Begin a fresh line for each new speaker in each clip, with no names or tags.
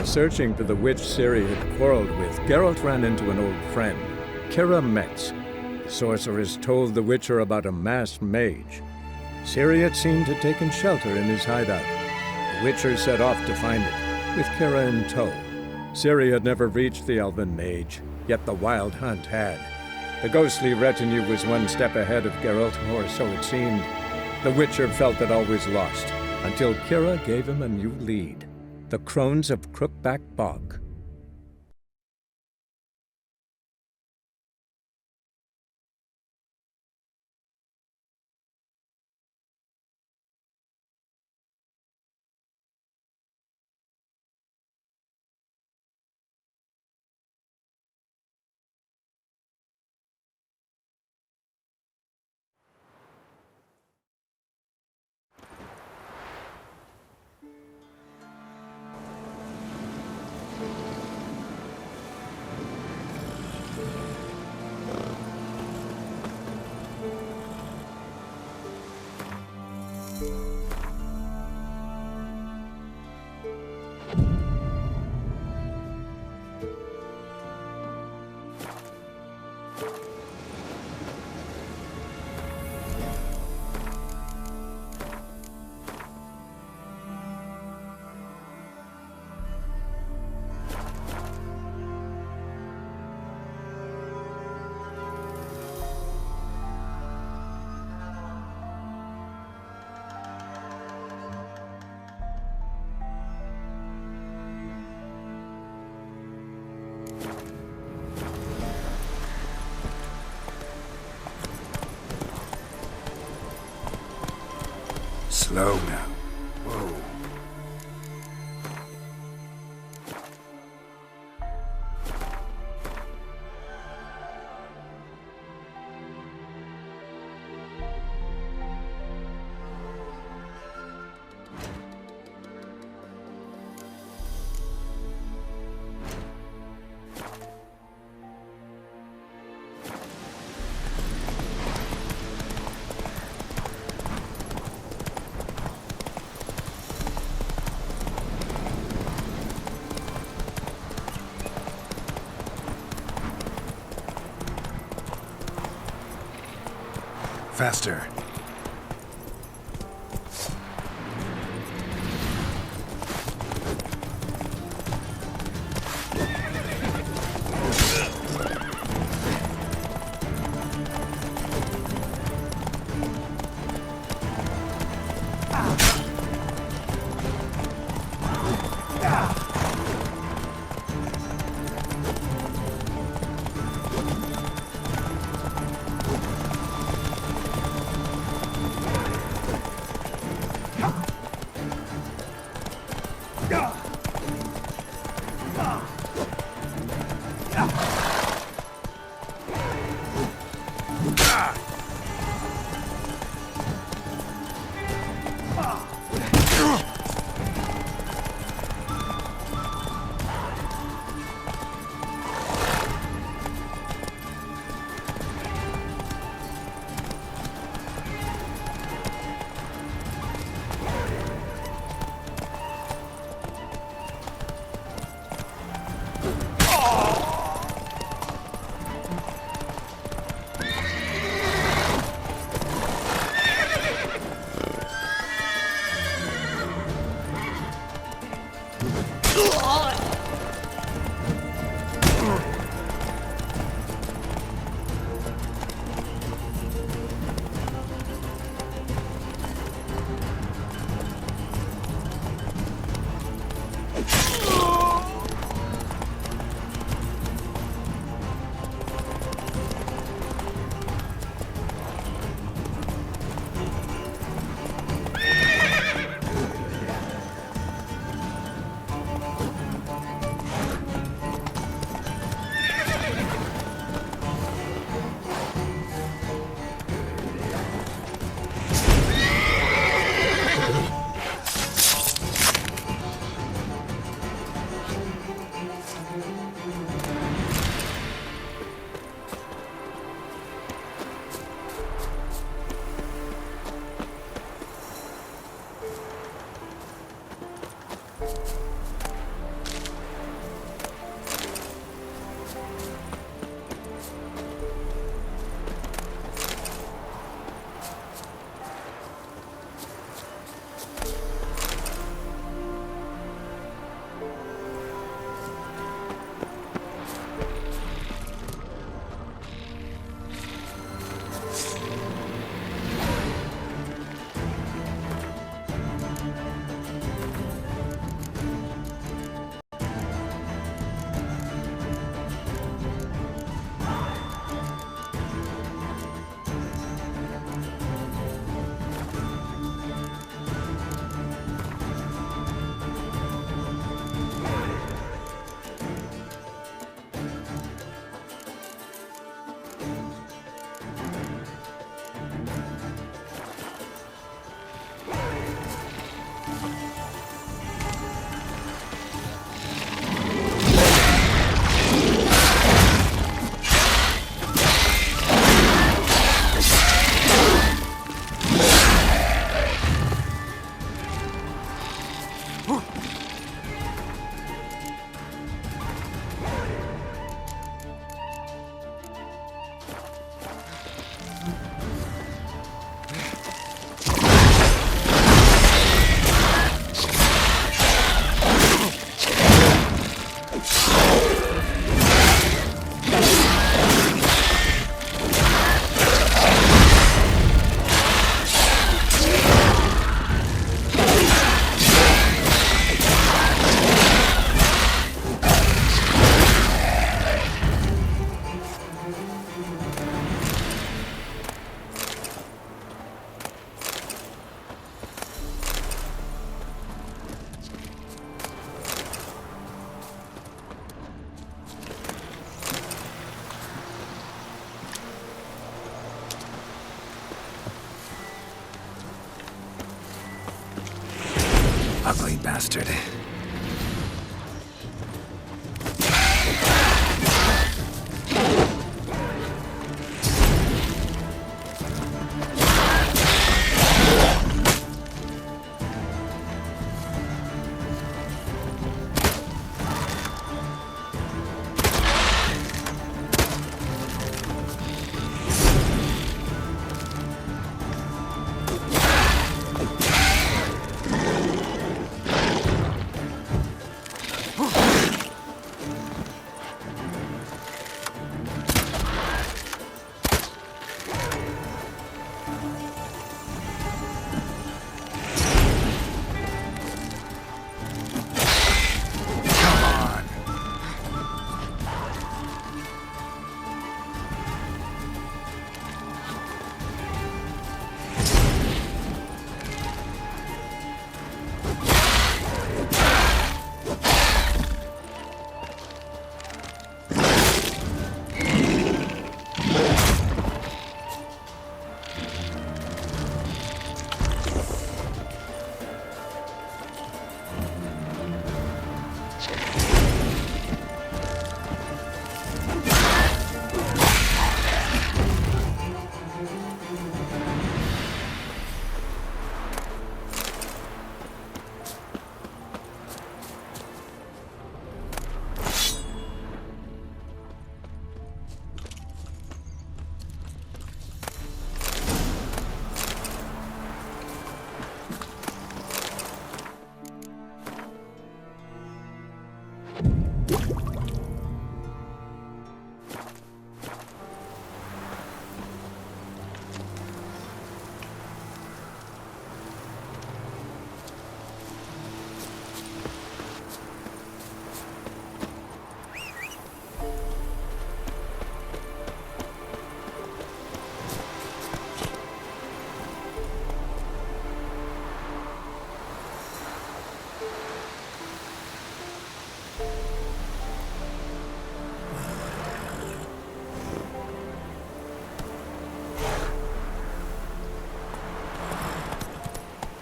Searching for the witch Ciri had quarreled with, Geralt ran into an old friend, Keira. The sorceress told the Witcher about a masked mage. Ciri had seemed to have taken shelter in his hideout. The Witcher set off to find it, with Keira in tow. Ciri had never reached the elven mage, yet the wild hunt had. The ghostly retinue was one step ahead of Geralt, or so it seemed. The Witcher felt that all was lost, until Keira gave him a new lead. The Crones of Crookback Bog.
Slow now. Whoa. Faster. Ugly bastard.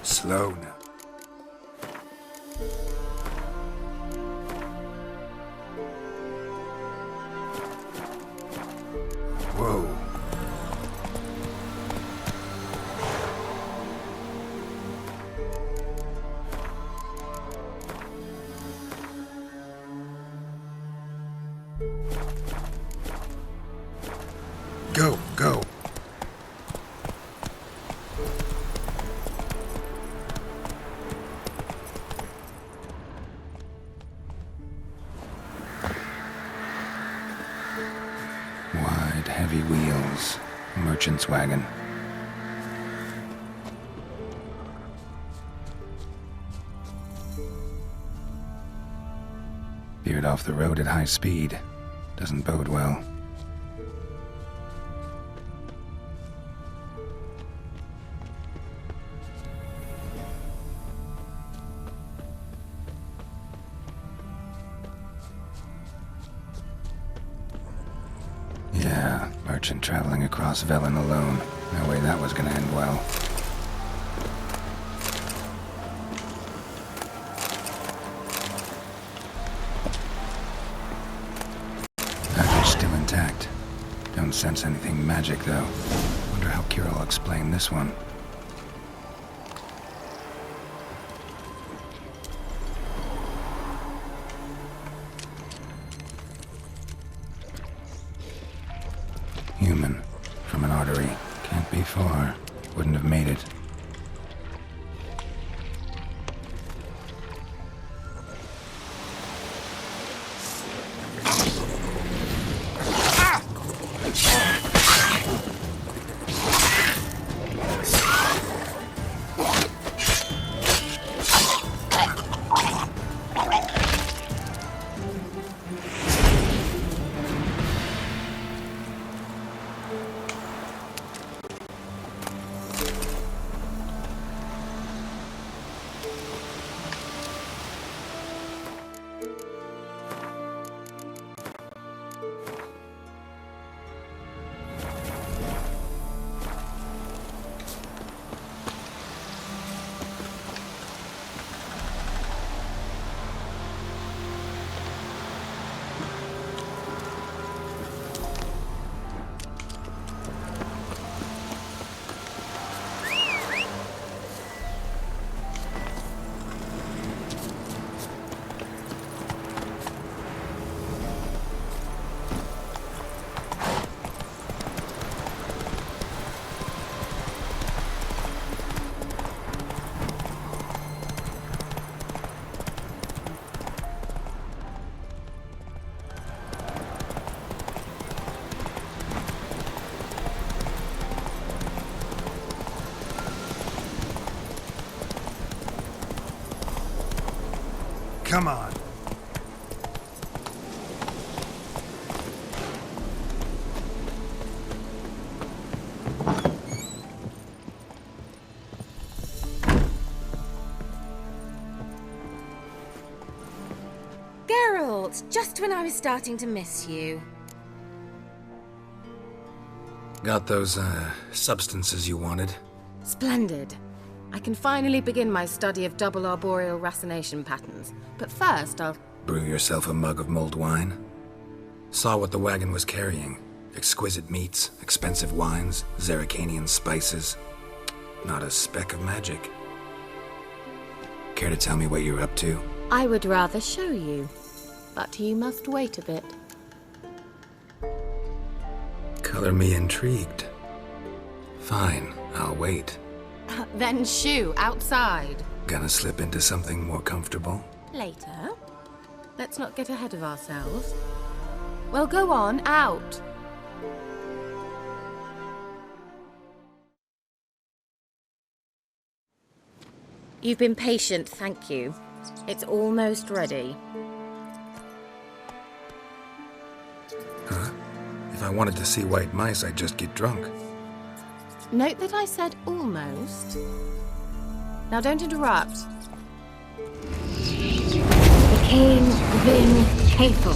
Slow now. Whoa. Go, go. Wide, heavy wheels. Merchant's wagon. Veered off the road at high speed. Doesn't bode well. Yeah, merchant traveling across Velen alone. No way that was gonna end well. Package still intact. Don't sense anything magic, though. Wonder how Keira will explain this one. artery. Can't be far. Wouldn't have made it.
Come on.
Geralt, just when I was starting to miss you.
Got those, substances you wanted?
Splendid. I can finally begin my study of double arboreal racination patterns. But first, I'll...
Brew yourself a mug of mulled wine? Saw what the wagon was carrying. Exquisite meats, expensive wines, Zerrikanian spices. Not a speck of magic. Care to tell me what you're up to?
I would rather show you. But you must wait a bit.
Color me intrigued. Fine, I'll wait.
Then shoo, outside.
Gonna slip into something more comfortable?
Later. Let's not get ahead of ourselves. Well, go on, out. You've been patient, thank you. It's almost ready.
Huh? If I wanted to see white mice, I'd just get drunk.
Note that I said almost. Now don't interrupt.
Became Vin Hateful.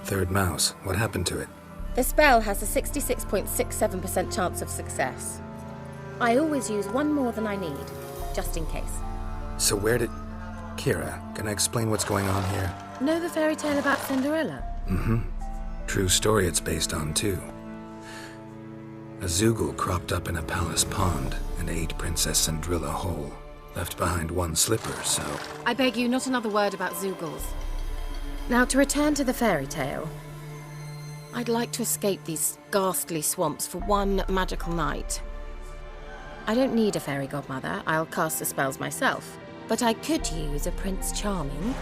Third mouse. What happened to it?
The spell has a 66.67% chance of success. I always use one more than I need, just in case.
So where did... Keira, can I explain what's going on here?
Know the fairy tale about Cinderella?
Mm-hmm. True story it's based on, too. A Zoogle cropped up in a palace pond and ate Princess Cinderella whole. Left behind one slipper, so...
I beg you, not another word about Zoogles. Now, to return to the fairy tale. I'd like to escape these ghastly swamps for one magical night. I don't need a fairy godmother. I'll cast the spells myself. But I could use a Prince Charming.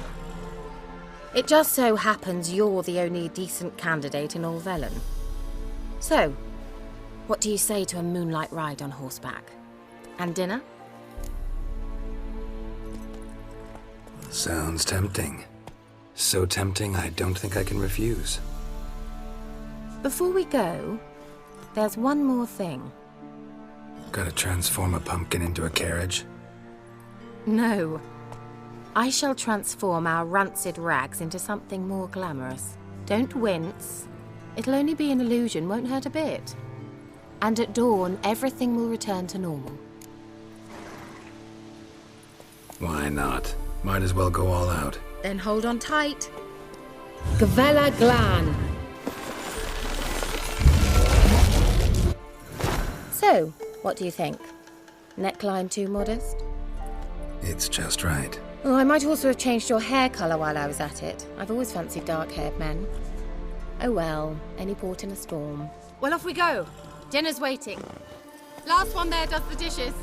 It just so happens you're the only decent candidate in all Velen. So, what do you say to a moonlight ride on horseback? And dinner?
Sounds tempting. So tempting, I don't think I can refuse.
Before we go, there's one more thing.
Gotta transform a pumpkin into a carriage?
No. I shall transform our rancid rags into something more glamorous. Don't wince. It'll only be an illusion, won't hurt a bit. And at dawn, everything will return to normal.
Why not? Might as well go all out.
Then hold on tight.
Gavella Glan.
So, what do you think? Neckline too modest?
It's just right.
Well, I might also have changed your hair colour while I was at it. I've always fancied dark-haired men. Oh well, any port in a storm. Well, off we go. Dinner's waiting. Last one there does the dishes.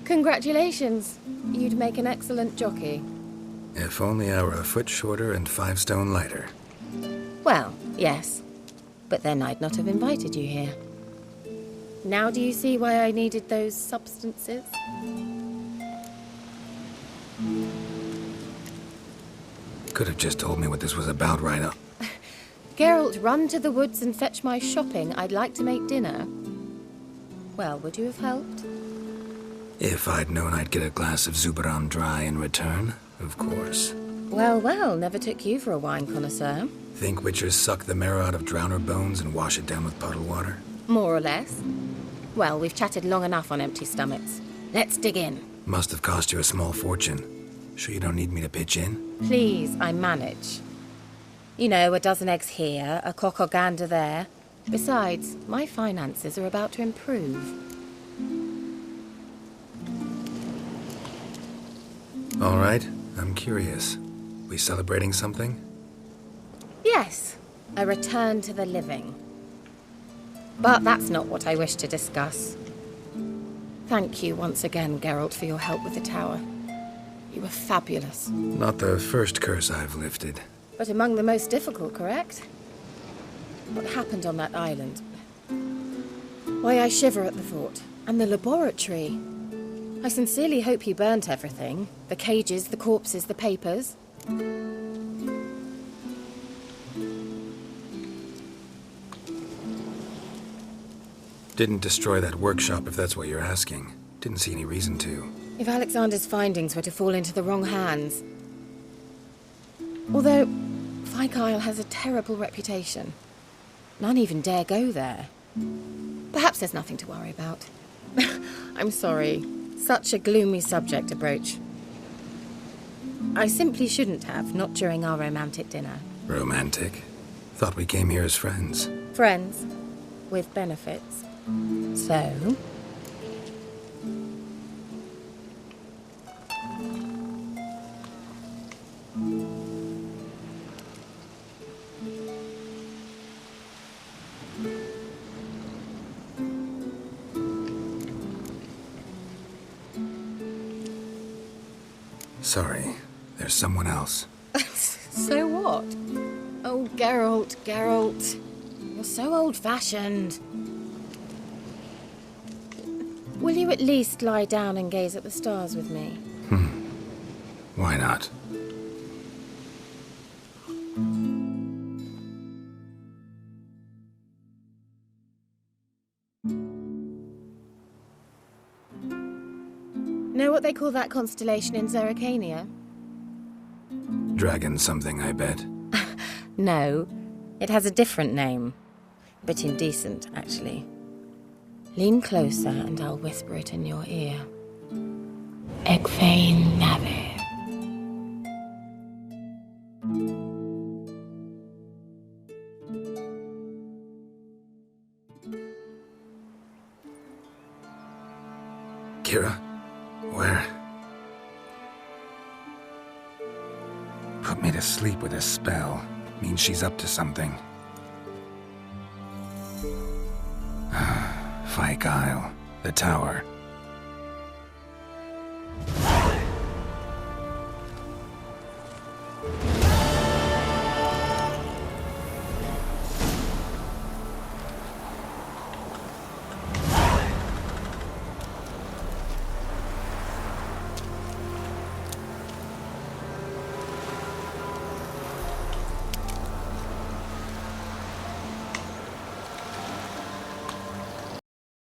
Congratulations. You'd make an excellent jockey.
If only I were a foot shorter and 5 stone lighter.
Well, yes. But then I'd not have invited you here. Now do you see why I needed those substances?
Could have just told me what this was about right up.
Geralt, run to the woods and fetch my shopping. I'd like to make dinner. Well, would you have helped?
If I'd known I'd get a glass of Zubaram dry in return, of course.
Well, well, never took you for a wine connoisseur.
Think witchers suck the marrow out of drowner bones and wash it down with puddle water?
More or less. Well, we've chatted long enough on empty stomachs. Let's dig in.
Must have cost you a small fortune. Sure you don't need me to pitch in?
Please, I manage. You know, a dozen eggs here, a cock or gander there. Besides, my finances are about to improve.
All right, I'm curious. We celebrating something?
Yes, a return to the living. But that's not what I wish to discuss. Thank you once again, Geralt, for your help with the tower. You were fabulous.
Not the first curse I've lifted.
But among the most difficult, correct? What happened on that island? Why, I shiver at the thought. And the laboratory. I sincerely hope you burnt everything. The cages, the corpses, the papers.
Didn't destroy that workshop, if that's what you're asking. Didn't see any reason to.
If Alexander's findings were to fall into the wrong hands. Although, Fyke Isle has a terrible reputation. None even dare go there. Perhaps there's nothing to worry about. I'm sorry. Such a gloomy subject to broach. I simply shouldn't have, not during our romantic dinner.
Romantic? Thought we came here as friends.
Friends. With benefits. So?
Sorry, there's someone else.
So what? Oh, Geralt, Geralt. You're so old-fashioned. Will you at least lie down and gaze at the stars with me?
Why not?
Know what they call that constellation in Zerrikania?
Dragon something, I bet.
No, it has a different name. But indecent, actually. Lean closer and I'll whisper it in your ear. Egfain Nave.
Keira? Where? Put me to sleep with a spell. Means she's up to something. Fyke Isle. The tower.